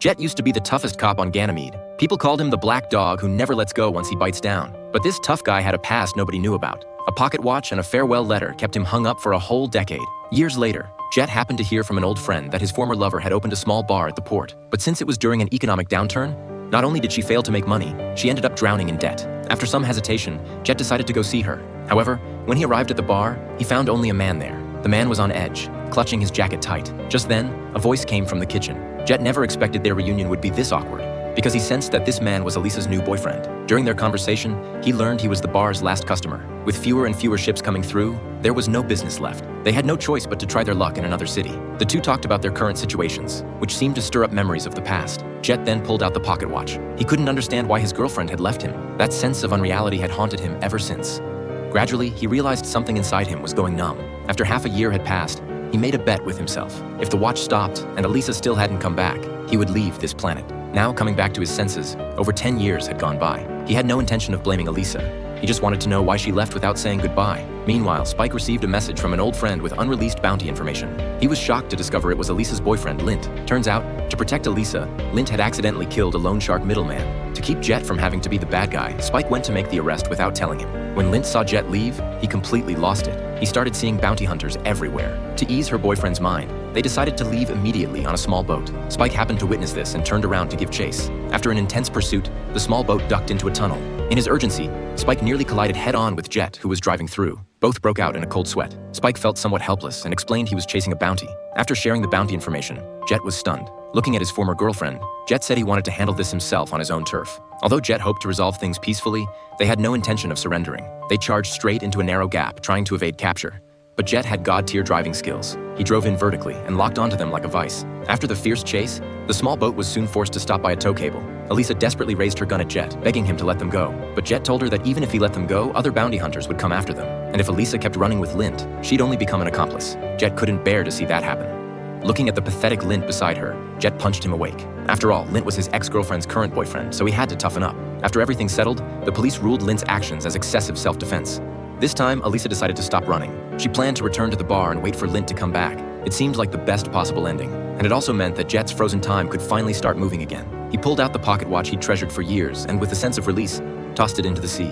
Jet used to be the toughest cop on Ganymede. People called him the black dog who never lets go once he bites down. But this tough guy had a past nobody knew about. A pocket watch and a farewell letter kept him hung up for a whole decade. Years later, Jet happened to hear from an old friend that his former lover had opened a small bar at the port. But since it was during an economic downturn, not only did she fail to make money, she ended up drowning in debt. After some hesitation, Jet decided to go see her. However, when he arrived at the bar, he found only a man there. The man was on edge, clutching his jacket tight. Just then, a voice came from the kitchen. Jet never expected their reunion would be this awkward, because he sensed that this man was Elisa's new boyfriend. During their conversation, he learned he was the bar's last customer. With fewer and fewer ships coming through, there was no business left. They had no choice but to try their luck in another city. The two talked about their current situations, which seemed to stir up memories of the past. Jet then pulled out the pocket watch. He couldn't understand why his girlfriend had left him. That sense of unreality had haunted him ever since. Gradually, he realized something inside him was going numb. After half a year had passed, he made a bet with himself. If the watch stopped and Elisa still hadn't come back, he would leave this planet. Now, coming back to his senses, over 10 years had gone by. He had no intention of blaming Elisa. He just wanted to know why she left without saying goodbye. Meanwhile, Spike received a message from an old friend with unreleased bounty information. He was shocked to discover it was Elisa's boyfriend, Lint. Turns out, to protect Elisa, Lint had accidentally killed a loan shark middleman. To keep Jet from having to be the bad guy, Spike went to make the arrest without telling him. When Lint saw Jet leave, he completely lost it. He started seeing bounty hunters everywhere. To ease her boyfriend's mind, they decided to leave immediately on a small boat. Spike happened to witness this and turned around to give chase. After an intense pursuit, the small boat ducked into a tunnel. In his urgency, Spike nearly collided head-on with Jet, who was driving through. Both broke out in a cold sweat. Spike felt somewhat helpless and explained he was chasing a bounty. After sharing the bounty information, Jet was stunned. Looking at his former girlfriend, Jet said he wanted to handle this himself on his own turf. Although Jet hoped to resolve things peacefully, they had no intention of surrendering. They charged straight into a narrow gap, trying to evade capture. But Jet had god-tier driving skills. He drove in vertically and locked onto them like a vice. After the fierce chase, the small boat was soon forced to stop by a tow cable. Elisa desperately raised her gun at Jet, begging him to let them go. But Jet told her that even if he let them go, other bounty hunters would come after them. And if Elisa kept running with Lint, she'd only become an accomplice. Jet couldn't bear to see that happen. Looking at the pathetic Lint beside her, Jet punched him awake. After all, Lint was his ex-girlfriend's current boyfriend, so he had to toughen up. After everything settled, the police ruled Lint's actions as excessive self-defense. This time, Elisa decided to stop running. She planned to return to the bar and wait for Lint to come back. It seemed like the best possible ending, and it also meant that Jet's frozen time could finally start moving again. He pulled out the pocket watch he'd treasured for years and, with a sense of release, tossed it into the sea.